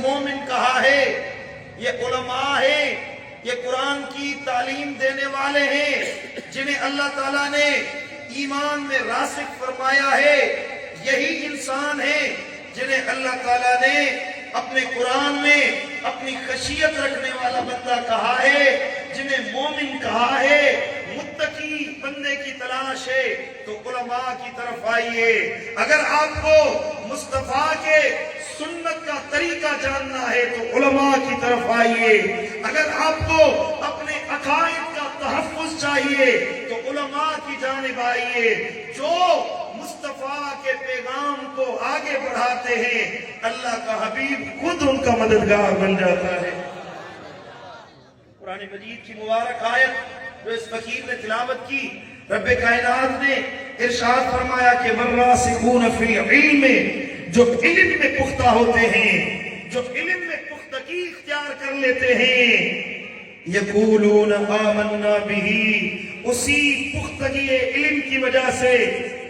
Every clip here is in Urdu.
مومن کہا ہے یہ علماء ہیں، یہ قرآن کی تعلیم دینے والے ہیں جنہیں اللہ تعالیٰ نے ایمان میں راسخ فرمایا ہے، یہی انسان ہیں جنہیں اللہ تعالیٰ نے اپنے قرآن میں اپنی خشیت رکھنے والا بندہ کہا ہے، جنہیں مومن کہا ہے۔ متقی بندے کی تلاش ہے تو علماء کی طرف آئیے۔ اگر آپ کو مصطفیٰ کے سنت کا طریقہ جاننا ہے تو علماء کی طرف آئیے۔ اگر آپ کو اپنے عقائد کا تحفظ چاہیے تو علماء کی جانب آئیے، جو مصطفیٰ کے پیغام کو آگے بڑھاتے ہیں، اللہ کا حبیب خود ان کا مددگار بن جاتا ہے۔ قرآن مجید کی مبارک آیت جو اس فقیر نے تلاوت کی، رب کائنات نے ارشاد فرمایا کہ والراسخون فی العلم، جو علم میں پختہ ہوتے ہیں، جو علم میں پختگی اختیار کر لیتے ہیں، یقولون آمنا بہ، اسی پختگی علم کی وجہ سے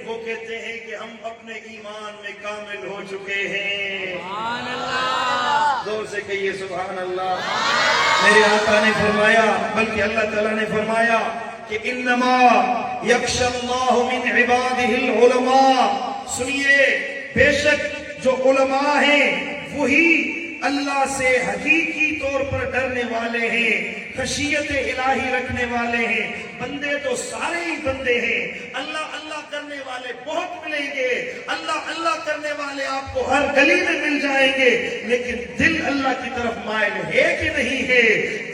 وہ کہتے ہیں کہ ہم اپنے ایمان میں کامل ہو چکے ہیں۔ سبحان اللہ، زور سے کہیے سبحان اللہ۔ میرے آقا نے فرمایا، بلکہ اللہ تعالیٰ نے فرمایا کہ انما یخشی اللہ من عبادہ العلماء، سنیے بے شک جو علماء ہیں وہی اللہ سے حقیقی طور پر ڈرنے والے ہیں، خشیت الہی رکھنے والے ہیں۔ بندے تو سارے ہی بندے ہیں، اللہ اللہ کرنے والے بہت ملیں گے، اللہ اللہ کرنے والے آپ کو ہر گلی میں مل جائیں گے، لیکن دل اللہ کی طرف مائل ہے کہ نہیں ہے؟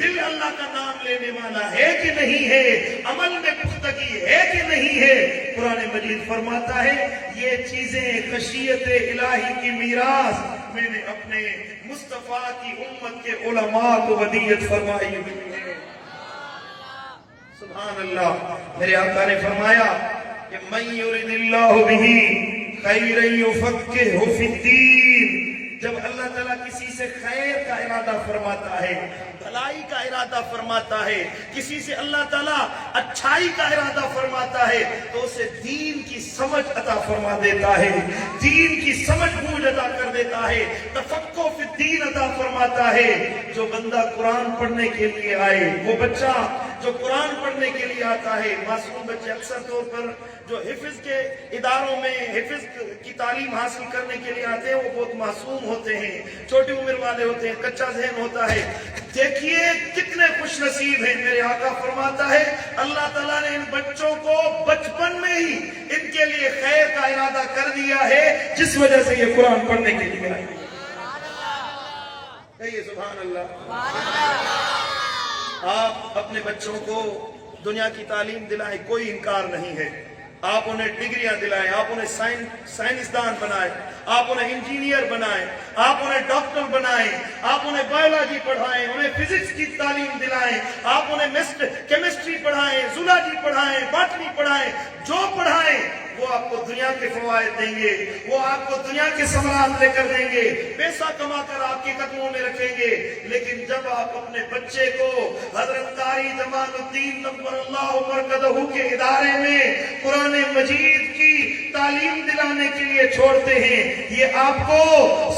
دل اللہ کا نام لینے والا ہے کہ نہیں ہے؟ عمل میں پختگی ہے کہ نہیں ہے؟ قرآن مجید فرماتا ہے یہ چیزیں خشیت الہی کی میراث میں نے اپنے مصطفیٰ کی امت کے علماء کو ودیت فرمائی ہوئی ہے۔ سبحان اللہ۔ میرے آقا نے فرمایا کہ من یرد اللہ بہ خیرا یفقہہ فی الدین، جب اللہ تعالیٰ کسی سے خیر کا ارادہ فرماتا ہے، بھلائی کا ارادہ فرماتا ہے، کسی سے اللہ تعالیٰ اچھائی کا ارادہ فرماتا ہے تو اسے دین کی سمجھ عطا فرما دیتا ہے، دین کی سمجھ بوجھ عطا کر دیتا ہے، تفقہ فی الدین عطا فرماتا ہے۔ جو بندہ قرآن پڑھنے کے لیے آئے، وہ بچہ جو قرآن پڑھنے کے لیے آتا ہے، معصوم بچے اکثر طور پر جو حفظ کے اداروں میں حفظ کی تعلیم حاصل کرنے کے لیے آتے ہیں وہ بہت معصوم ہوتے ہیں، چھوٹی عمر والے ہوتے ہیں، کچا ذہن ہوتا ہے۔ دیکھیے کتنے خوش نصیب ہیں، میرے آقا فرماتا ہے اللہ تعالیٰ نے ان بچوں کو بچپن میں ہی ان کے لیے خیر کا ارادہ کر دیا ہے، جس وجہ سے یہ قرآن پڑھنے کے لیے آئے۔ کہیے سبحان اللہ۔ آپ اپنے بچوں کو دنیا کی تعلیم دلائیں، کوئی انکار نہیں ہے، آپ انہیں ڈگریاں دلائیں، آپ انہیں سائنسدان بنائیں، آپ انہیں انجینئر بنائیں، آپ انہیں ڈاکٹر بنائیں، آپ انہیں بایولوجی پڑھائیں، انہیں فزکس کی تعلیم دلائیں، آپ انہیں کیمسٹری پڑھائیں، زولوجی پڑھائیں، باٹنی پڑھائیں، جو پڑھائیں وہ آپ کو دنیا کے فوائد دیں گے، وہ آپ کو دنیا کے ثمرات لے کر دیں گے، پیسہ کما کر آپ کے قدموں میں رکھیں گے۔ لیکن جب آپ اپنے بچے کو حضرت قاری جمال الدین نور اللہ مرکزہ کے ادارے میں قرآن مجید کی تعلیم دلانے کے لیے چھوڑتے ہیں، یہ آپ کو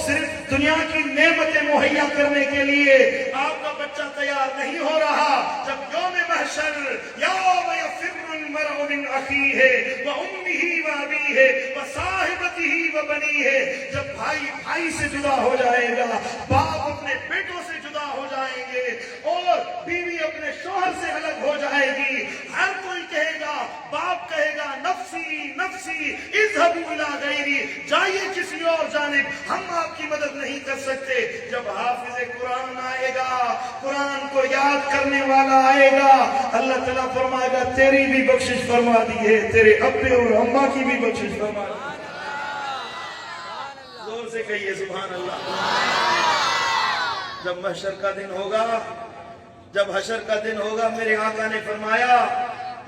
صرف دنیا کی نعمتیں مہیا کرنے کے لیے آپ کا بچہ تیار نہیں ہو رہا۔ جب یوم محشر یوم یفر المرء من اخیہ وامہ وابیہ وصاحبتہ وبنیہ، جب بھائی بھائی سے جدا ہو جائے گا، باپ اپنے بیٹوں سے جدا ہو جائیں گے، اور بیوی اپنے شوہر سے الگ ہو جائے گی، ہر کوئی کہے گا، باپ کہے گا نفسی نفسی اذهبوا الی غیری، جائیے کسی اور جانب، ہم آپ کی مدد نہیں کر سکتے۔ جب حافظ قرآن آئے گا، قرآن کو یاد کرنے والا آئے گا، اللہ تعالیٰ فرمائے گا تیری بھی بخشش فرما دی ہے، تیرے ابے اور اماں کی بھی بخشش فرما دی۔ زور سے کہیے سبحان اللہ۔ جب محشر کا دن ہوگا، جب حشر کا دن ہوگا، میرے آقا نے فرمایا،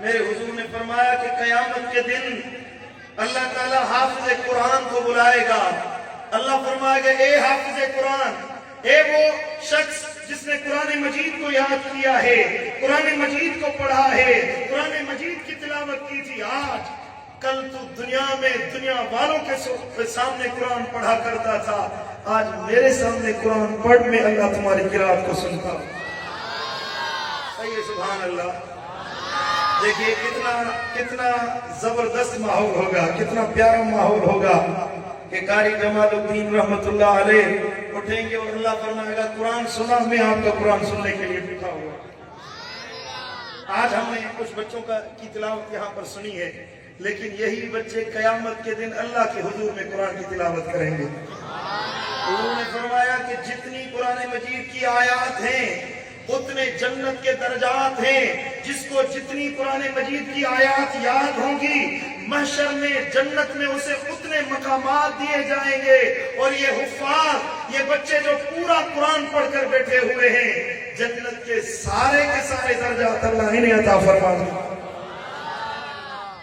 میرے حضور نے فرمایا کہ قیامت کے دن اللہ تعالیٰ حافظ قرآن کو بلائے گا، اللہ فرمائے گا اے حافظ قرآن، اے وہ شخص جس نے قرآن مجید کو یاد کیا ہے، قرآن مجید کو پڑھا ہے، قرآن مجید کی تلاوت کی تھی، آج کل تو دنیا میں دنیا والوں کے سامنے قرآن پڑھا کرتا تھا، آج میرے سامنے قرآن پڑھ میں اللہ تمہاری قرات کو سنتا ہوں. صحیح سبحان اللہ. دیکھیے کتنا زبردست ماحول ہوگا, کتنا پیارا ماحول ہوگا کہ قاری جمال الدین رحمت اللہ علیہ اٹھیں گے اور اللہ فرمائے گا قرآن سنا, میں آپ کا قرآن سننے کے لیے بیٹھا ہوا. آج ہم نے کچھ بچوں کی تلاوت یہاں پر سنی ہے, لیکن یہی بچے قیامت کے دن اللہ کے حضور میں قرآن کی تلاوت کریں گے. انہوں نے فرمایا کہ جتنی قرآن مجید کی آیات ہیں اتنے جنت کے درجات ہیں. جس کو جتنی قرآن مجید کی آیات یاد ہوں گی محشر میں جنت میں اسے اتنے مقامات دیے جائیں گے. اور یہ حفاظ, یہ بچے جو پورا قرآن پڑھ کر بیٹھے ہوئے ہیں, جنت کے سارے درجات اللہ انہیں عطا فرما دے.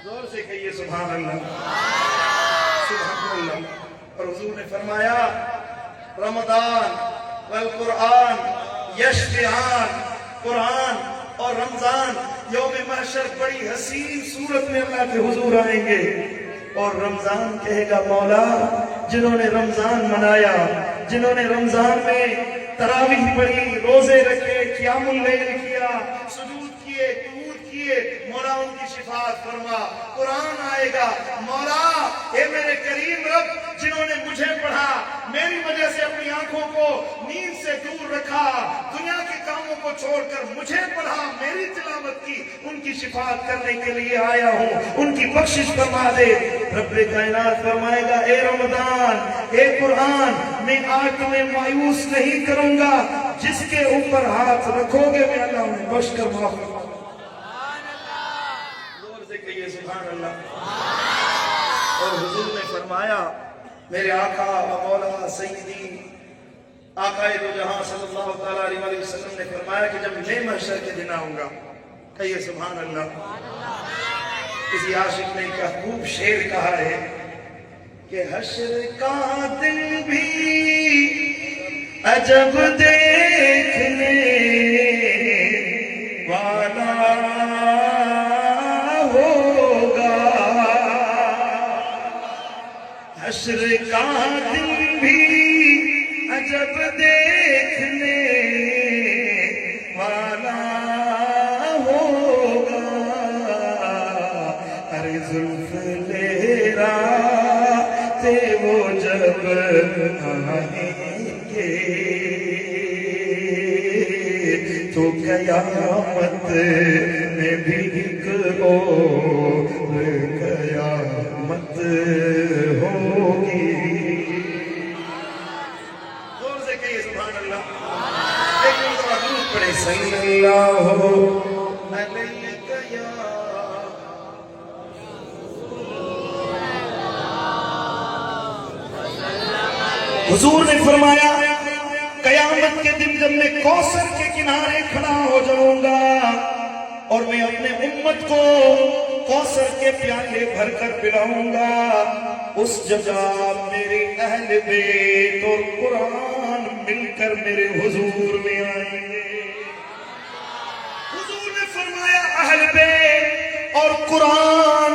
زور سے کہیے سبحان اللہ, سبحان اللہ. اور حضور نے فرمایا رمضان والقرآن یشفعان, قرآن اور رمضان یوم محشر بڑی حسین صورت میں اللہ کے حضور آئیں گے. اور رمضان کہے گا مولا جنہوں نے رمضان منایا, جنہوں نے رمضان میں تراویح پڑھی, روزے رکھے, قیام اللیل کیا, سجود کیے, قنوت کیے, مولا ان کی شفاعت فرما. قرآن آئے گا مولا اے میرے کریم رب جنہوں نے مجھے پڑھا, میری وجہ سے اپنی آنکھوں کو نیند سے دور رکھا, دنیا کے کاموں کو چھوڑ کر مجھے پڑھا, میری تلاوت کی, ان کی شفاعت کرنے کے لیے آیا ہوں, ان کی بخشش فرما دے. رب کائنات فرمائے گا اے رمضان, اے قرآن, میں آج تمہیں مایوس نہیں کروں گا, جس کے اوپر ہاتھ رکھو گے میں اللہ انہیں بخش کر معاف کروں گا. زور سے کہیے سبحان اللہ. اور حضور نے فرمایا میرے آقا و مولا سیدی آقا دو جہاں صلی اللہ تعالیٰ علیہ وسلم نے فرمایا کہ جب میں محشر کے دن آؤں گا, کہیے سبحان اللہ. کسی عاشق نے کیا خوب شعر کہا ہے کہ حشر کا دن بھی عجب دیکھنے والا ہوگا, حشر کا دن بھی عجب دیکھنے والا ہوگا. ارے زلف لہراتے وہ جب آئیں گے تو قیامت میں بھی ایک اور قیامت ہوگی. زور سے کہیے سبحان اللہ. ایک مرتبہ درود پڑھے صلی اللہ علیہ یا حضور نے فرمایا قیامت کے دن جب میں کوثر کے کنارے کھڑا ہو جاؤں گا اور میں اپنے امت کو کوثر کے پیالے بھر کر پلاؤں گا, اس جگہ میرے اہل بیت اور قرآن مل کر میرے حضور میں آئیں گے. حضور نے فرمایا اہل بیت اور قرآن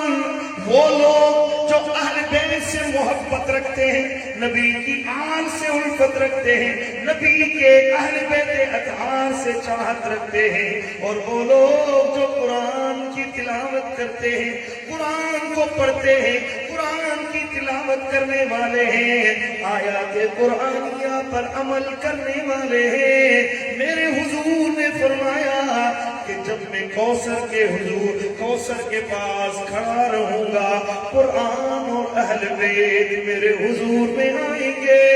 وہ لوگ جو اہل بیت سے محبت رکھتے ہیں, نبی کی آل سے الفت رکھتے ہیں, نبی کے اہل بیت اطہار سے چاہت رکھتے ہیں, اور وہ لوگ جو قرآن کی تلاوت کرتے ہیں, قرآن کو پڑھتے ہیں, قرآن کی تلاوت کرنے والے ہیں, آیات قرآنیہ پر عمل کرنے والے ہیں. میرے حضور نے فرمایا کہ جب میں کوثر کے حضور کوثر کے پاس کھڑا رہوں گا, قرآن اور اہل بیت میرے حضور میں آئیں گے.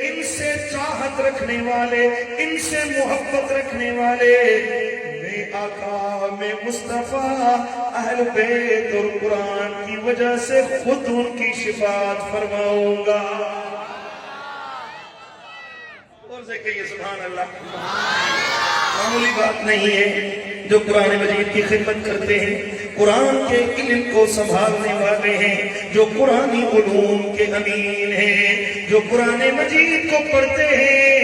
ان سے چاہت رکھنے والے, ان سے محبت رکھنے والے, میں آقا میں مصطفیٰ اہل بیت اور قرآن کی وجہ سے خود ان کی شفاعت فرماؤں گا. اور سے کہیے سبحان اللہ. معمولی بات نہیں ہے. جو قرآن مجید کی خدمت کرتے ہیں, قرآن کے علم کو سنبھالنے والے ہیں, جو قرآنی علوم کے امین ہیں, جو قرآن مجید کو پڑھتے ہیں,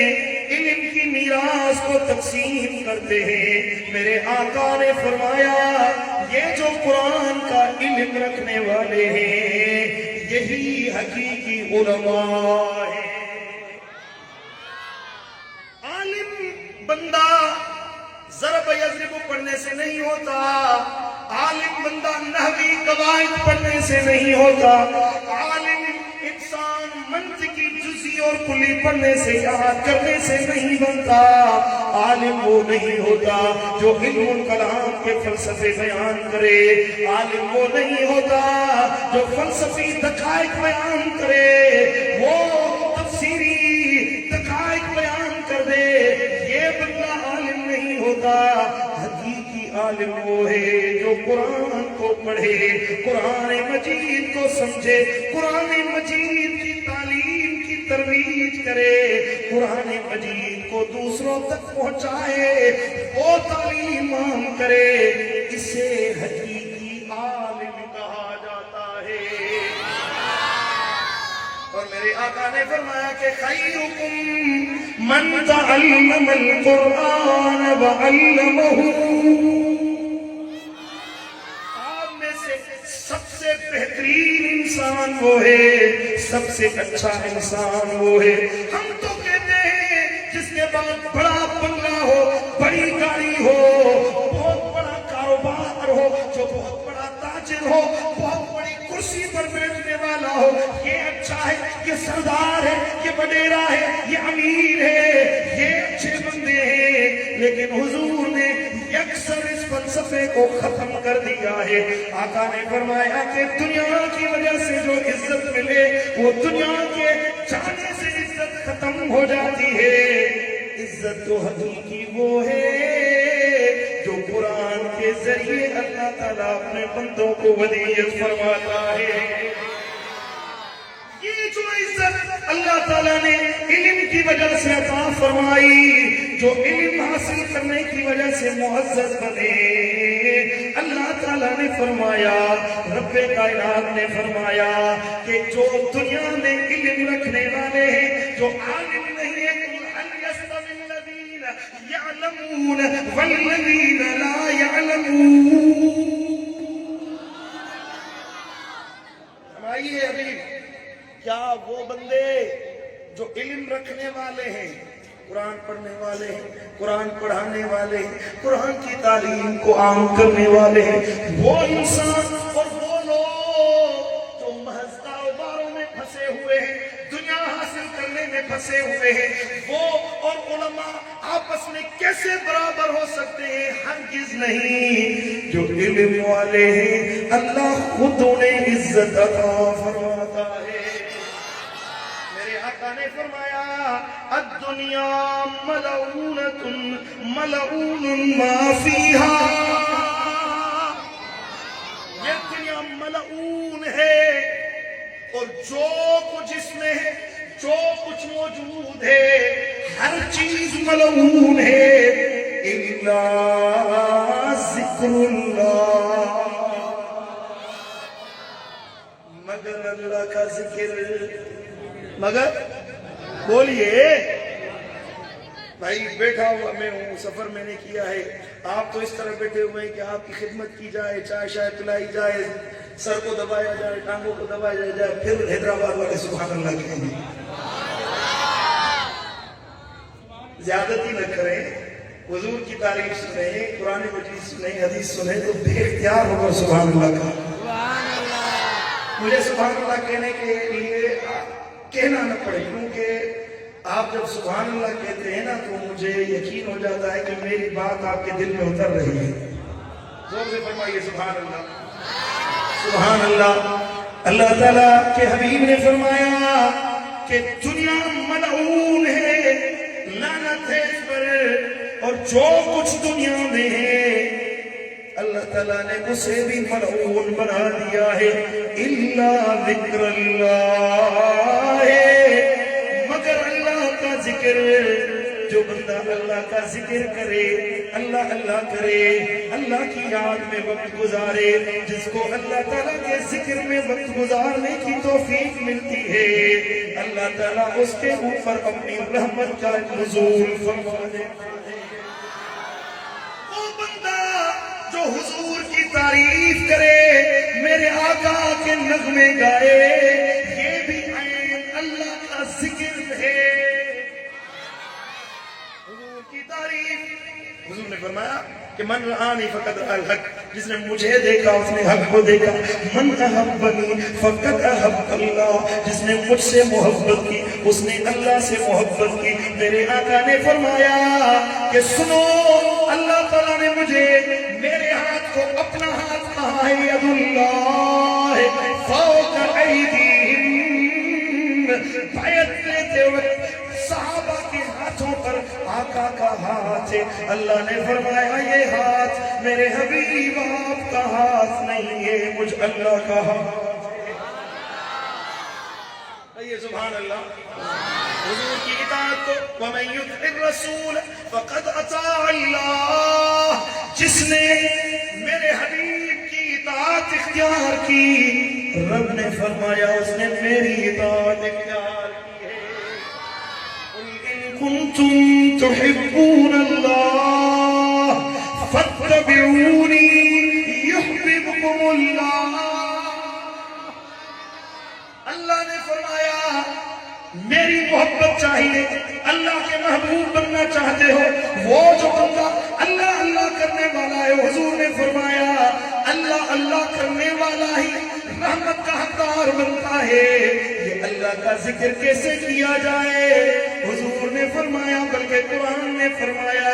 علم کی میراث کو تقسیم کرتے ہیں, میرے آقا نے فرمایا یہ جو قرآن کا علم رکھنے والے ہیں یہی حقیقی علماء ہیں. بندہ ضرب یضرب پڑھنے سے نہیں ہوتا، عالم بندہ نحوی قواعد پڑھنے سے نہیں ہوتا، عالم انسان منطقی جزئی اور کلی پڑھنے سے یاد کرنے سے نہیں بنتا، عالم وہ نہیں ہوتا جو علم الکلام کے فلسفے بیان کرے، عالم وہ نہیں ہوتا جو فلسفی دقائق بیان کرے، وہ تفسیری دقائق بیان کر دے، یہ بندہ عالم نہیں ہوتا۔ حقیقی عالم وہ ہے جو قرآن کو پڑھے، قرآن مجید کو سمجھے، قرآن مجید کی تعلیم کی ترویج کرے، قرآن مجید کو دوسروں تک پہنچائے، وہ تعلیم عام کرے، اسے حقیقی عالم کہا جاتا ہے۔ اور میرے آقا نے فرمایا کہ خیرکم من تعلم القرآن وعلمہ، آپ میں سے سب سے بہترین انسان وہ ہے، سب سے اچھا انسان وہ ہے۔ ہم تو کہتے ہیں جس کے بعد بڑا بنگلہ ہو، بڑی گاڑی ہو، بہت بڑا کاروبار ہو، جو بہت بڑا تاجر ہو، بہت بڑی کرسی پر بیٹھنے والا ہو، یہ اچھا ہے، یہ سردار ہے، یہ وڈیرا ہے، یہ امیر ہے، یہ اچھے بندے ہیں۔ لیکن حضور نے یکسر اس فلسفے کو ختم کر دیا ہے۔ آقا نے فرمایا کہ دنیا کی وجہ سے جو عزت ملے وہ دنیا کے جانے سے عزت ختم ہو جاتی ہے۔ عزت تو حقیقی وہ ہے جو قرآن کے ذریعے اللہ تعالیٰ اپنے بندوں کو ودیعت فرماتا ہے۔ یہ جو عزت اللہ تعالیٰ نے علم کی وجہ سے عطا فرمائی، جو علم حاصل کرنے کی وجہ سے معزز بنے، اللہ تعالیٰ نے فرمایا، رب کائنات نے فرمایا کہ جو دنیا میں علم رکھنے والے ہیں، جو عالم نہیں ہے، يعلمون والذين لا يعلمون۔ فرمائیے ابھی کیا وہ بندے جو علم رکھنے والے ہیں، قرآن پڑھنے والے ہیں، قرآن پڑھانے والے ہیں، قرآن کی تعلیم کو عام کرنے والے ہیں، وہ انسان اور وہ لوگ جو محض کاروباروں میں پھنسے ہوئے ہیں، دنیا حاصل کرنے میں پھنسے ہوئے ہیں، وہ اور علماء آپس میں کیسے برابر ہو سکتے ہیں؟ ہرگز نہیں۔ جو علم والے ہیں اللہ خود انہیں عزت عطا فرماتا ہے۔ میرے آقا نے فرمایا الدنیا ملعونۃ ملعون ما فیہا، یہ دنیا ملعون ہے اور جو کچھ اس میں ہے، جو کچھ موجود ہے، ہر چیز ملعون ہے الا ذکر اللہ، مگر اللہ کا ذکر۔ مگر بولیے بھائی، بیٹھا ہوا میں ہوں، سفر میں نے کیا ہے، آپ تو اس طرح بیٹھے ہوئے ہیں کہ آپ کی خدمت کی جائے، چائے شائے پلائی جائے، سر کو دبایا جائے، ٹانگوں کو دبایا جائے، پھر حیدرآباد والے سبحان اللہ کہیں گے۔ زیادتی نہ کریں، حضور کی تعریف سنیں، قرآن مجید سنیں، حدیث سنیں تو بے اختیار ہو کر سبحان اللہ کا۔ مجھے سبحان اللہ کہنے کے لیے کہنا نہ پڑے، کیونکہ آپ جب سبحان اللہ کہتے ہیں نا تو مجھے یقین ہو جاتا ہے کہ میری بات آپ کے دل میں اتر رہی ہے۔ زور سے فرمائیے سبحان اللہ، سبحان اللہ۔ اللہ تعالیٰ کے حبیب نے فرمایا کہ دنیا ملعون ہے، لعنت ہے اس پر، اور جو کچھ دنیا میں ہے اللہ تعالیٰ نے اسے بھی ملعون بنا دیا ہے، الا ذکر اللہ، مگر اللہ کا ذکر۔ جو بندہ اللہ کا ذکر کرے، اللہ اللہ کرے، اللہ کی یاد میں وقت گزارے، جس کو اللہ تعالیٰ کے ذکر میں وقت گزارنے کی توفیق ملتی ہے، اللہ تعالیٰ اس کے اوپر اپنی رحمت کا نزول فرما دیتا ہے۔ وہ بندہ جو حضور کی تعریف کرے، میرے آقا کے نغمے گائے، یہ بھی عین اللہ کا ذکر ہے۔ حضور حضور کی تعریف، حضور نے فرمایا کہ من رآنی فقد رأى الحق، جس نے مجھے دیکھا اس نے حق کو دیکھا، من احبنی فقد احب اللہ، جس نے مجھ سے محبت کی اس نے اللہ سے محبت کی۔ میرے آقا نے فرمایا کہ سنو، اللہ تعالیٰ نے مجھے میرے ہاتھ کو اپنا ہاتھ کہا ہے، ید اللہ فوق ایدیہم، بیعت لیتے وقت صحابہ کے ہاتھوں پر آقا کا ہاتھ ہے، اللہ نے فرمایا یہ ہاتھ میرے حبیب آپ کا ہاتھ نہیں ہے، مجھ اللہ کا ہاتھ ہے۔ سبحان اللہ، حضور کی اطاعت کو، وَمَن يُطِعِ الرَّسُولَ فَقَدْ أَطَاعَ اللَّهَ، جس نے میرے حبیب کی اطاعت اختیار کی، رب نے فرمایا اس نے میری اطاعت اختیار کی ہے۔ قُلْ إِن كُنتُمْ تُحِبُّونَ اللَّهَ فَاتَّبِعُونِي يُحْبِبْكُمُ اللَّهُ۔ اللہ نے فرمایا میری محبت چاہیے، اللہ کے محبوب بننا چاہتے ہو، وہ جو بندہ اللہ اللہ کرنے والا ہے، حضور نے فرمایا اللہ اللہ کرنے والا ہی رحمت کا حقدار بنتا ہے۔ یہ اللہ کا ذکر کیسے کیا جائے؟ حضور نے فرمایا، بلکہ قرآن نے فرمایا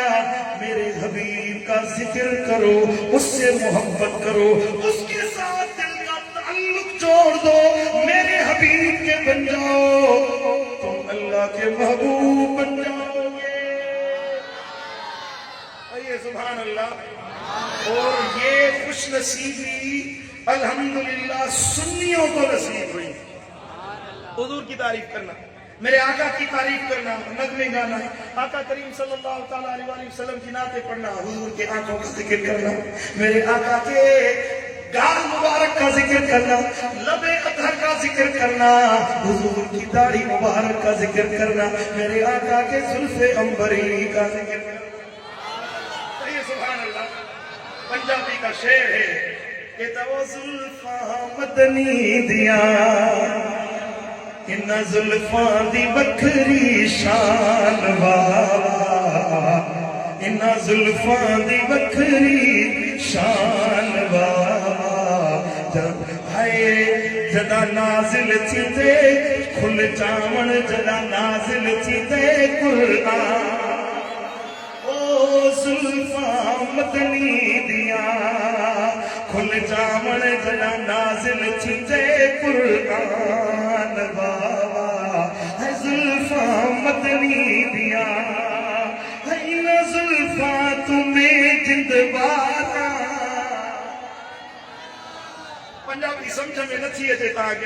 میرے حبیب کا ذکر کرو، اس سے محبت کرو، اس کے ساتھ دل کا تعلق جوڑ دو، میرے حبیب کے بن جاؤ، تم اللہ کے محبوب بن جاؤ گے۔ سبحان اللہ۔ اور یہ خوش نصیبی الحمدللہ سنیوں کو نصیب ہوئی، حضور کی تعریف کرنا، میرے آقا کی تعریف کرنا، نغمے گانا، آقا کریم صلی اللہ تعالیٰ علیہ وآلہ وسلم کی نعتیں پڑھنا، حضور کے آنکھوں کا ذکر کرنا، میرے آقا کے گال مبارک کا ذکر کرنا، لب اطہر کا ذکر کرنا، حضور کی داڑھی مبارک کا ذکر کرنا، میرے آقا کے زلف عنبری کا ذکر کرنا۔ سبحان اللہ، پنجابی کا شعر ہے کہ تو زلفاں مدنی دیا، انہاں زلفاں دی بکھری شان والا، انہاں زلفاں دی بکھری شان والا، جب ہے جدا نازل تھی تے کھل چاون، جدا نازل تھی تے قرآن، زلفاں مدنی دیا کھل جامن جنا نازل تھیتے قرآن بابا، ہے زلفاں مدنی دیا، ہے نا زلفاں تمہیں جند بارا۔ پنجابی سمجھ میں نتھی اچے تا کہ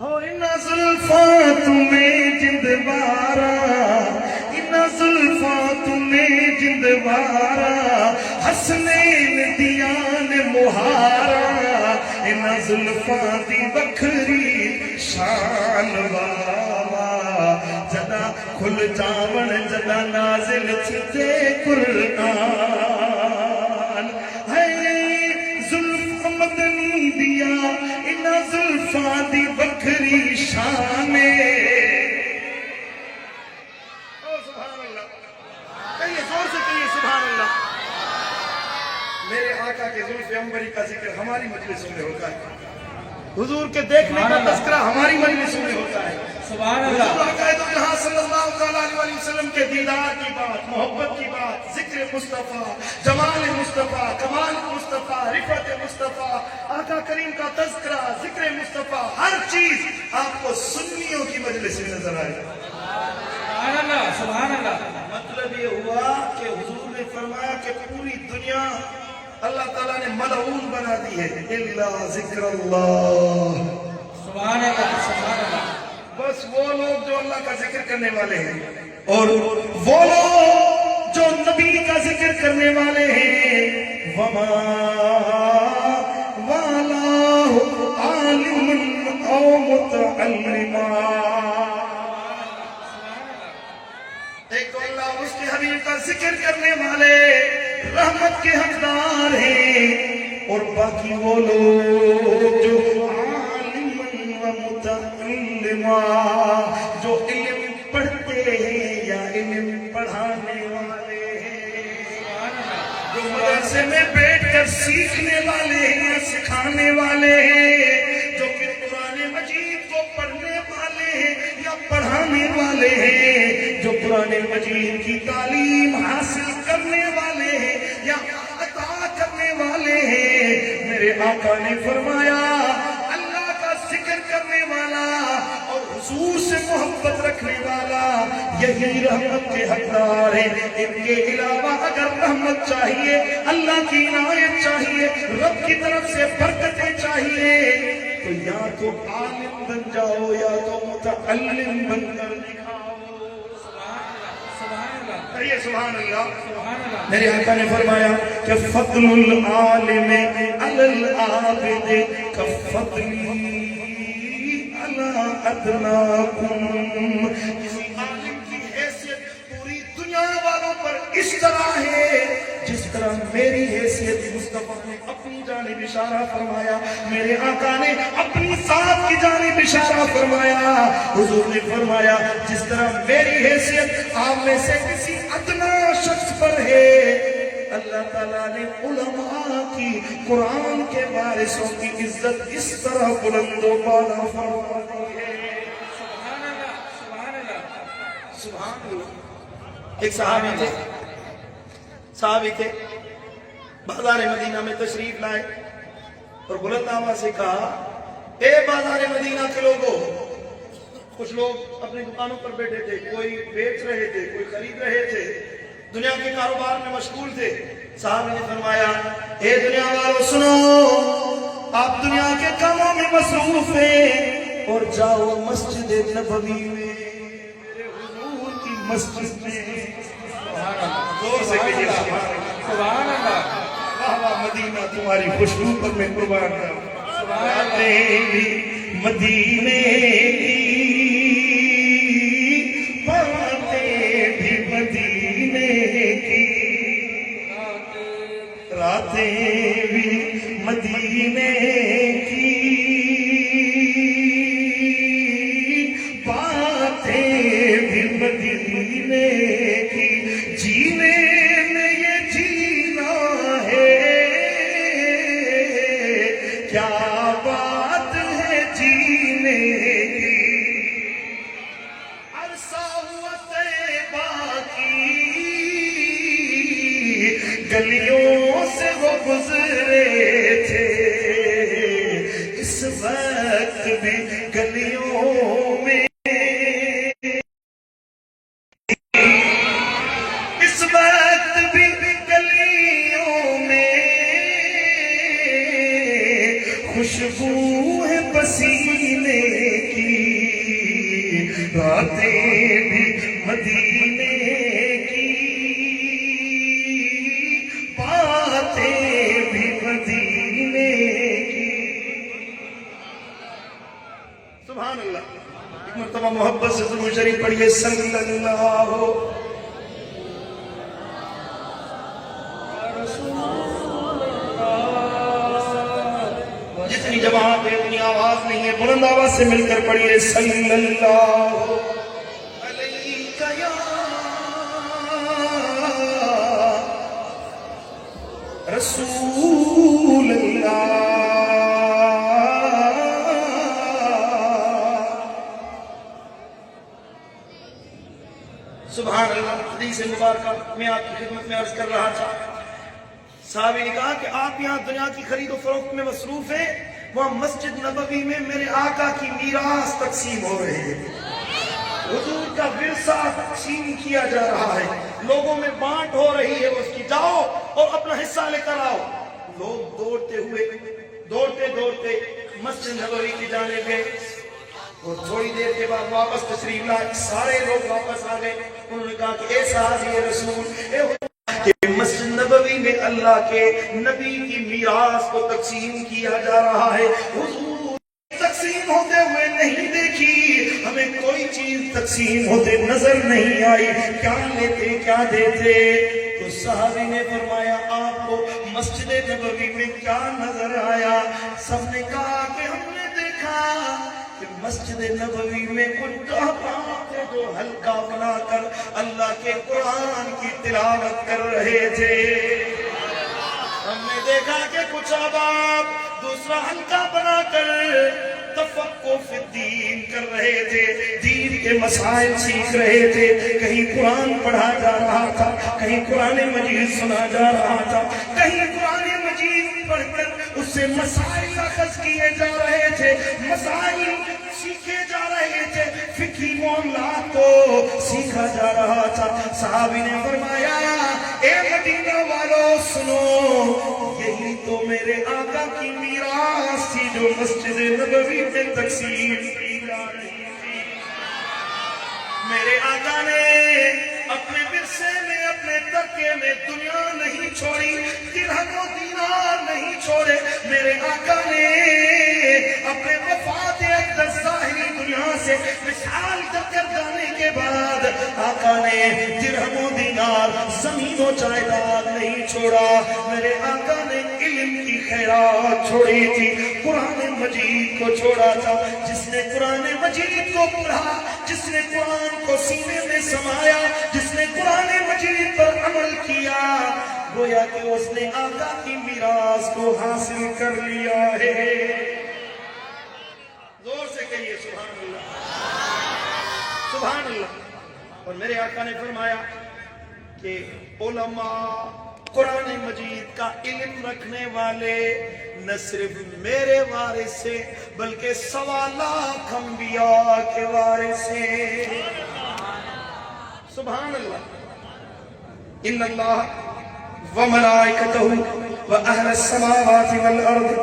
انہاں زلفاں تمہیں جند بارا، انہاں زلفاں تمہیں جند بارا، حسنین دیان مہارا، انہاں زلفاں دی بکھری شان بابا، جدا کھل جاون جدا نازل تھے قرآن، ہے زلف مدنی دیا انہاں زلفاں دی بکھری شان۔ سبحان اللہ، کہیے زور سے کہیے سبحان اللہ۔ میرے آقا کے زلف عنبری کا ذکر ہماری مجلسوں میں ہوتا ہے، حضور کے دیکھنے کا تذکرہ ہماری مجلسوں میں ہوتا ہے۔ سبحان اللہ، حضور آقا تو جہاں صلی اللہ تعالیٰ علیہ وسلم کے دیدار کی بات، محبت کی بات، ذکر مصطفیٰ، جمال مصطفیٰ، کمال مصطفیٰ، رفعت مصطفیٰ، آقا کریم کا تذکرہ، ذکر مصطفیٰ، ہر چیز آپ کو سنیوں کی مجلس میں نظر آئے۔ سبحان اللہ، سبحان اللہ۔ مطلب یہ ہوا کہ حضور نے فرمایا کہ پوری دنیا اللہ تعالیٰ نے ملعون بنا دی ہے، الا ذکر اللہ۔ سبحان اللہ، سبحان اللہ۔ بس وہ لوگ جو اللہ کا ذکر کرنے والے ہیں، اور وہ لوگ جو نبی کا ذکر کرنے والے ہیں، وما والہ عالم او متعلما۔ ایک تو اللہ اس کے حبیب کا ذکر کرنے والے رحمت کے حقدار ہیں، اور باقی وہ لوگ جو عالم و متعلما، جو علم پڑھتے مدرسے میں بیٹھ کر سیکھنے والے ہیں یا سکھانے والے ہیں، جو کہ قرآن مجید کو پڑھنے والے ہیں یا پڑھانے والے ہیں، جو قرآن مجید کی تعلیم حاصل کرنے والے ہیں یا عطا کرنے والے ہیں، میرے آقا نے فرمایا اللہ کا ذکر کرنے والا اور حضور سے محبت رکھنے والا یہی رحمت کے حقدار ہیں۔ ان کے علاوہ اگر رحمت چاہیے، اللہ کی عنایت چاہیے، رب کی طرف سے برکتیں چاہیے، تو یا تو عالم بن جاؤ یا تو متعلم بن کر دکھاؤ۔ سبحان اللہ۔ میرے آقا نے فرمایا کہ فضل العالم علی العابد کفضلی علی ادناکم۔ کسی عالم کی حیثیت پوری دنیا والوں پر اس طرح ہے جس طرح میری حیثیت مصطفیٰ نے اپنی جانب اشارہ فرمایا، میرے آقا نے اپنی ذات کی جانب اشارہ فرمایا، حضور نے فرمایا جس طرح میری حیثیت آپ میں سے کسی ادنا شخص پر ہے، اللہ تعالیٰ نے علماء کی، قرآن کے وارثوں کی عزت اس طرح بلند و بالا فرما دی ہے۔ سبحان اللہ، سبحان اللہ، سبحان اللہ۔ ایک صحابی تھے بازار مدینہ میں تشریف لائے اور بلند آواز سے کہا، اے بازار مدینہ کے لوگوں، کچھ لوگ اپنی دکانوں پر بیٹھے تھے، کوئی بیچ رہے تھے، کوئی خرید رہے تھے، دنیا کے کاروبار میں مشغول تھے۔ صحابی نے فرمایا، اے دنیا والوں سنو، آپ دنیا کے کاموں میں مصروف ہیں اور جاؤ مسجد نبوی میں، میرے حضور کی مسجد میں۔ زور سے کہیے سبحان اللہ۔ واہ واہ، مدینہ تمہاری خوشبو پر میں قربان جاؤں۔ باتیں بھی مدینے کی، باتیں بھی مدینے کی، راتیں بھی مدینے کی، باتیں بھی مدینے کی، جینے میں یہ جینا ہے، کیا بات ہے جینے کی، عرصہ ہوا طیبہ کی گلیوں سے وہ گزرے تھے، اس وقت بھی گلیوں میں، اس وقت بھی گلیوں میں خوشبو ہے پسینے کی، راتیں بھی مدینے کی، باتیں بھی مدینے کی۔ سبحان اللہ۔ ایک مرتبہ محبت سے درود شریف پڑھیے، صلی اللہ جتنی جماعت ہے اتنی آواز نہیں ہے، بلند آواز سے مل کر پڑھیے، صلی اللہ علیہ یا رسول اللہ۔ سبحان اللہ۔ حدیث مبارکہ میں آپ کی خدمت میں عرض کر رہا تھا، صحابی نے کہا کہ آپ یہاں دنیا کی خرید و فروخت میں مصروف ہیں، وہاں مسجد نبوی میں میرے آقا کی میراث تقسیم ہو رہی ہے، حضور کا ورثہ تقسیم کیا جا رہا ہے، لوگوں میں بانٹ ہو رہی ہے، اس کی جاؤ اور اپنا حصہ لے کر آؤ۔ لوگ دوڑتے مسجد نبوی کی جانب گئے اور تھوڑی دیر کے بعد واپس تشریف لائے، سارے لوگ واپس آ گئے۔ انہوں نے کہا کہ اے صحابی رسول، کہ مسجد نبوی میں اللہ کے نبی کی میراث کو تقسیم کیا جا رہا ہے، حضور تقسیم ہوتے ہوئے نہیں دیکھی، ہمیں کوئی چیز تقسیم ہوتے نظر نہیں آئی، کیا لیتے کیا دیتے؟ تو صحابی نے فرمایا، آپ کو مسجد نبوی میں کیا نظر آیا؟ سب نے کہا کہ ہم نے دیکھا کہ مسجد نبوی میں کچھ احباب تھے جو حلقہ بنا کر اللہ کے قرآن کی تلاوت کر رہے تھے۔ ہم نے دیکھا کہ کچھ احباب دوسرا حلقہ بنا کر تفقہ فی الدین کر رہے تھے، دین کے مسائل سیکھ رہے تھے، کہیں قرآن پڑھا جا رہا تھا، کہیں قرآن مجید سنا جا رہا تھا، کہیں قرآن مجید پڑھ کر اس سے مسائل اخذ کیے جا رہے تھے، مسائل سیکھے جا رہے تھے، فقہی معاملات کو سیکھا جا رہا تھا۔ صحابی نے فرمایا اے مدینہ والو سنو، یہی تو میرے آقا کی میراث تھی جو مسجد نبوی میں تقسیم کی جا رہی تھی۔ میرے آقا نے اپنے ورثے میں، اپنے ترکے میں دنیا نہیں چھوڑی، درہم و دینار نہیں چھوڑے۔ میرے آقا نے اپنے وفات اقدس ظاہری دنیا سے وصال کر جانے کے بعد آقا نے درہم و دینار، زمین و جائیداد نہیں چھوڑا۔ میرے آقا نے علم کی خیرات چھوڑی تھی، قرآن مجید کو چھوڑا تھا۔ جس نے قرآن مجید کو پڑھا، جس نے قرآن کو سینے میں سمایا، جس نے قرآن مجید پر عمل کیا، گویا کہ اس نے آقا کی میراث کو حاصل کر لیا ہے۔ زور سے کہیے سبحان اللہ، سبحان اللہ۔ اور میرے آقا نے فرمایا کہ علماء قرآن مجید کا علم رکھنے والے نہ صرف میرے وارث سے بلکہ 1.25 لاکھ انبیاء کے وارث ہیں۔ سبحان اللہ۔ ان اللہ وملائکتہ واہل السماوات والارض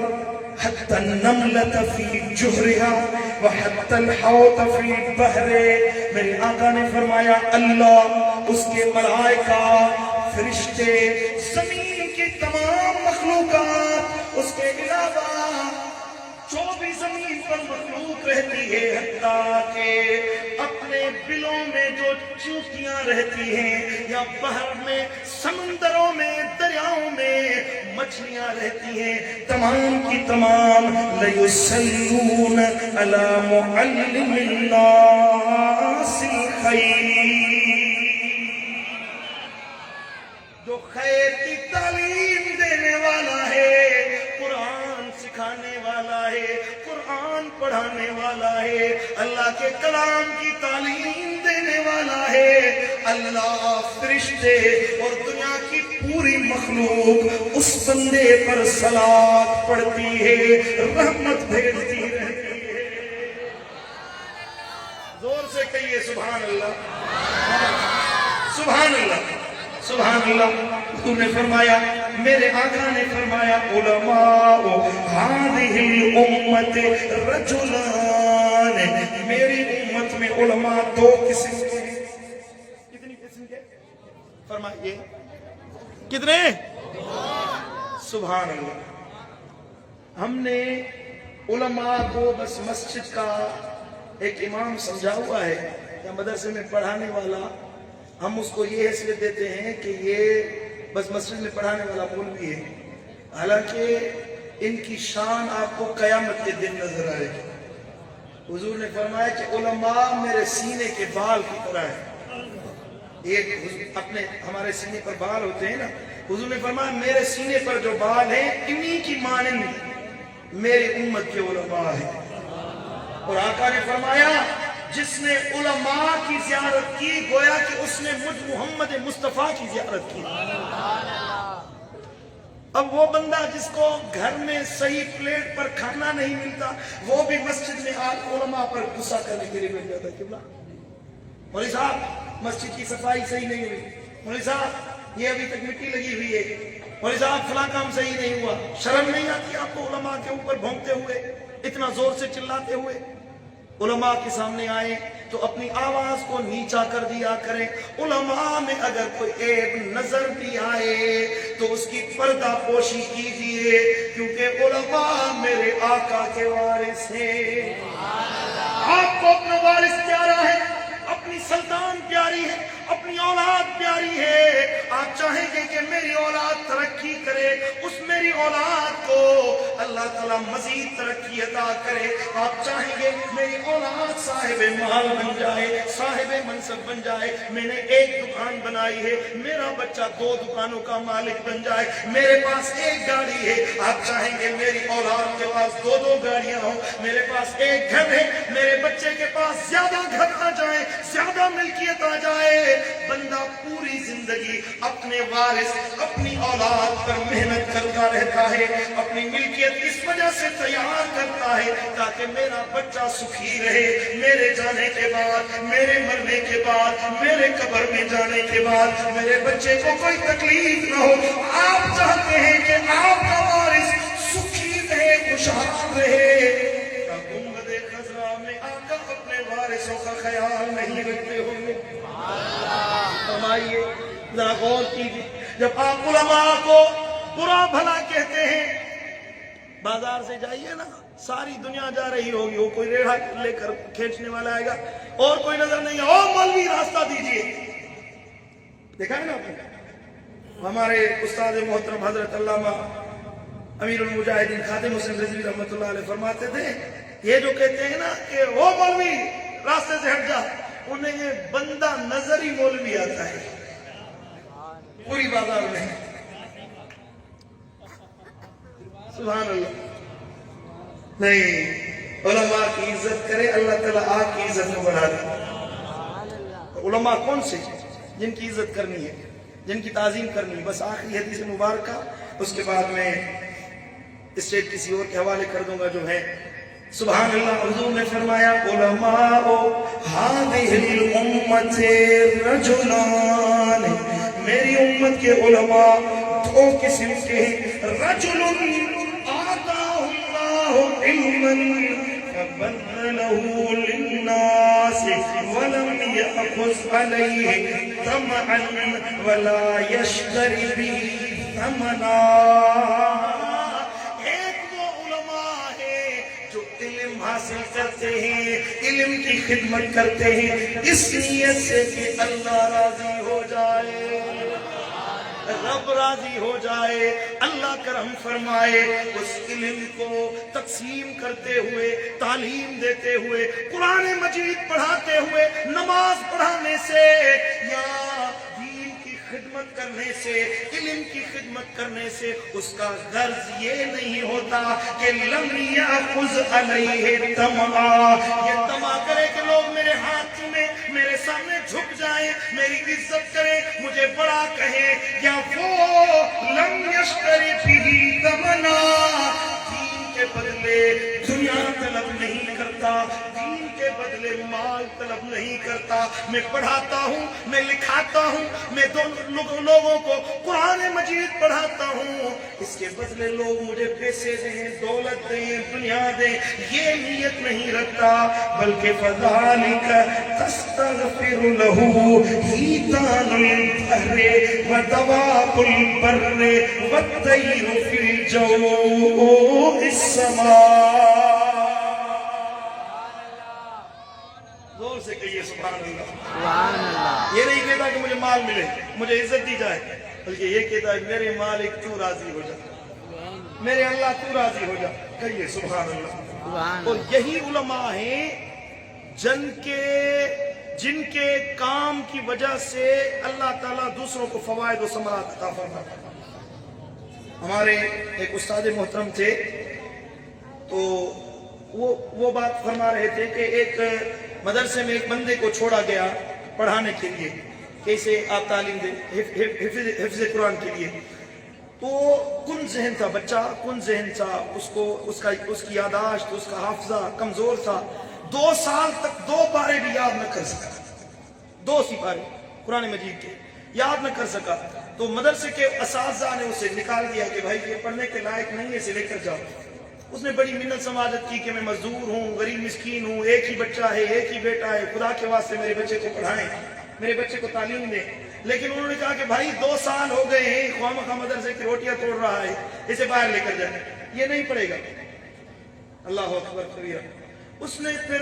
حتی النملة فی جہرہا وحتی الحوت فی البحر۔ میرے آقا نے فرمایا اللہ، اس کے ملائکہ، فرشتے، زمین کی تمام مخلوقات، اس کے علاوہ جو بھی زمین پر مخلوق رہتی ہے، حتیٰ کہ اپنے بلوں میں جو چوکیاں رہتی ہیں، یا بحر میں، سمندروں میں، دریاؤں میں مچھلیاں رہتی ہیں، تمام کی تمام لَيُسَلُّونَ عَلَى مُعَلِّمِ النَّاسِ الْخَيْرِ، جو خیر کی تعلیم دینے والا ہے، قرآن سکھانے والا ہے، قرآن پڑھانے والا ہے، اللہ کے کلام کی تعلیم دینے والا ہے۔ اللہ، فرشتے اور دنیا کی پوری مخلوق اس بندے پر صلوات پڑھتی ہے، رحمت بھیجتی رہتی ہے۔ زور سے کہیے سبحان اللہ، سبحان اللہ، سبحان اللہ۔ حضور نے فرمایا، میرے آقا نے فرمایا علماء هذه الامت رجلان، میری امت میں علماء 2 قسم کے ہیں۔ کتنی قسم کے؟ فرمائیے کتنے؟ سبحان اللہ۔ ہم نے علماء کو بس مسجد کا ایک امام سمجھا ہوا ہے یا مدرسے میں پڑھانے والا، ہم اس کو یہ حیثیت دیتے ہیں کہ یہ بس مسجد میں پڑھانے والا مولوی ہے، حالانکہ ان کی شان آپ کو قیامت کے دن نظر آئے گی۔ حضور نے فرمایا کہ علماء میرے سینے کے بال کی طرح ہے۔ ایک اپنے ہمارے سینے پر بال ہوتے ہیں نا، حضور نے فرمایا میرے سینے پر جو بال ہیں انہی کی مانند میری امت کے علماء ہیں۔ اور آقا نے فرمایا جس نے علماء کی زیارت کی گویا کہ اس نے مجھ محمد مصطفیٰ کی زیارت کی۔ اب وہ بندہ جس کو گھر میں صحیح پلیٹ پر کھانا نہیں ملتا، وہ بھی مسجد میں آج علماء پر غصہ کرنے کے لیے بیٹھ جاتا ہے۔ قبلہ مولوی صاحب مسجد کی صفائی صحیح نہیں ہوئی، مولوی صاحب یہ ابھی تک مٹی لگی ہوئی ہے، مولوی صاحب فلاں کام صحیح نہیں ہوا۔ شرم نہیں آتی آپ کو علماء کے اوپر بھونکتے ہوئے، اتنا زور سے چلاتے ہوئے؟ علماء کے سامنے آئے تو اپنی آواز کو نیچا کر دیا کریں۔ علماء میں اگر کوئی عیب نظر بھی آئے تو اس کی پردہ پوشی کیجئے، کیونکہ علماء میرے آقا کے وارث ہیں۔ آپ کو اپنا وارث پیارا ہے، اپنی سلطان پیاری ہے، اپنی اولاد پیاری ہے، آپ چاہیں گے کہ میری اولاد ترقی کرے، اس میری اولاد کو اللہ تعالیٰ مزید ترقی عطا کرے، آپ چاہیں گے میری اولاد صاحب مال بن جائے، صاحب منصب بن جائے، میں نے ایک دکان بنائی ہے، میرا بچہ 2 دکانوں کا مالک بن جائے، میرے پاس ایک گاڑی ہے، آپ چاہیں گے میری اولاد کے پاس 2 گاڑیاں ہوں، میرے پاس ایک گھر ہے، میرے بچے کے پاس زیادہ گھر آ جائے، زیادہ ملکیت آ جائے۔ بندہ پوری زندگی اپنے وارث، اپنی اولاد پر محنت کرتا رہتا ہے، اپنی ملکیت اس وجہ سے تیار کرتا ہے تاکہ میرا بچہ سکھی رہے، میرے جانے کے بعد، میرے مرنے کے بعد، میرے قبر میں جانے کے بعد میرے بچے کو کوئی تکلیف نہ ہو۔ آپ چاہتے ہیں کہ آپ کا وارث سکھی رہے، خوشحال رہے، گنبد خضرا میں آقا اپنے وارثوں کا خیال نہیں رکھتے ہوں گے؟ فرمائیے، ذرا غور کیجیے، جب آپ علماء کو برا بھلا کہتے ہیں، بازار سے جائیے نا، ساری دنیا جا رہی ہوگی، وہ کوئی ریڑھا لے کر کھینچنے والا آئے گا اور کوئی نظر نہیں ہے، او مولوی راستہ دیجیے، دیکھا ہے نا آپ نے؟ ہمارے استاد محترم حضرت علامہ امیر المجاہدین خادم حسین رضوی رحمۃ اللہ علیہ فرماتے تھے، یہ جو کہتے ہیں نا کہ او مولوی راستے سے ہٹ جا، انہیں یہ بندہ نظر ہی مولوی آتا ہے پوری بازار میں۔ سبحان اللہ، نہیں، علماء کی عزت کرے، اللہ تعالیٰ آپ کی عزت میں بڑھا دے۔ علماء کون سے جن کی عزت کرنی ہے، جن کی تعظیم کرنی ہے؟ بس آخری حدیث مبارکہ، اس کے بعد میں اسٹیج کسی اور کے حوالے کر دوں گا جو ہے۔ سبحان اللہ، حضور نے فرمایا، علماء هذه الامت رجلان، میری امت کے علماء 2 قسم کے ہیں، رجل آتاه اللہ علما فبذله للناس ولم يأخذ عليه طمعا ولا يشتري به ثمنا۔ حاصل کرتے ہیں، علم کی خدمت کرتے ہیں اس نیت سے کہ اللہ راضی ہو جائے، رب راضی ہو جائے، اللہ کرم فرمائے، اس علم کو تقسیم کرتے ہوئے، تعلیم دیتے ہوئے، قرآن مجید پڑھاتے ہوئے، نماز پڑھانے سے یا خدمت کرنے سے، علم کی خدمت کرنے سے اس کا غرض یہ نہیں ہوتا کہ لم یأخذ علیہ طمعا، یہ طمع کرے کہ لوگ میرے ہاتھ چومیں، میرے سامنے جھک جائیں، میری عزت کریں، مجھے بڑا کہیں، یا وہ لم یشتری بہ ثمنا، دین کے بدلے دنیا طلب نہیں کرتا، دین کے بدلے مال طلب نہیں کرتا، میں پڑھاتا ہوں، میں لکھاتا ہوں، میں لوگوں کو قرآن مجید پڑھاتا ہوں، اس کے بدلے لوگ مجھے پیسے دیں، دولت دیں، دنیا دیں، یہ نیت نہیں رکھتا، بلکہ فَذَلِكَ تَسْتَغْفِرُ لَهُ حِيتَانُ الْبَحْرِ وَدَوَابُ الْبَرِّ وَالطَّيْرُ فِي الْجَوِّ السَّمَاءِ۔ زور سے کہیے سبحان اللہ۔ یہ نہیں کہتا کہ مجھے مال ملے، مجھے عزت دی جائے، بلکہ یہ کہتا ہے میرے مالک تو راضی ہو جا، میرے اللہ تو راضی ہو جا، کہیے سبحان اللہ۔ اور یہی علماء ہیں جن کے کام کی وجہ سے اللہ تعالیٰ دوسروں کو فوائد و ثمرات عطا فرماتا ہے۔ ہمارے ایک استاد محترم تھے، تو وہ بات فرما رہے تھے کہ ایک مدرسے میں ایک بندے کو چھوڑا گیا پڑھانے کے لیے، کیسے آپ تعلیم دیں، حفظ قرآن کے لیے، تو کن ذہن تھا بچہ، کن ذہن تھا، اس کی یاداشت، اس کا حافظہ کمزور تھا، 2 سال تک 2 پارے بھی یاد نہ کر سکا، 2 سپارے قرآن مجید کے یاد نہ کر سکا، تو مدرسے کے اساتذہ نے اسے نکال دیا کہ بھائی یہ پڑھنے کے لائق نہیں ہے، اسے لے کر جاؤ۔ اس نے بڑی منت سماجت کی کہ میں مزدور ہوں، غریب مسکین ہوں، ایک ہی بچہ ہے، ایک ہی بیٹا ہے، خدا کے واسطے میرے بچے کو پڑھائیں، میرے بچے کو تعلیم دیں۔ لیکن انہوں نے کہا کہ بھائی 2 سال ہو گئے ہیں، خواہ مخواہ مدرسے کی روٹیاں توڑ رہا ہے، اسے باہر لے کر جائیں، یہ نہیں پڑے گا۔ اللہ اکبر کبیرہ۔ اس نے پھر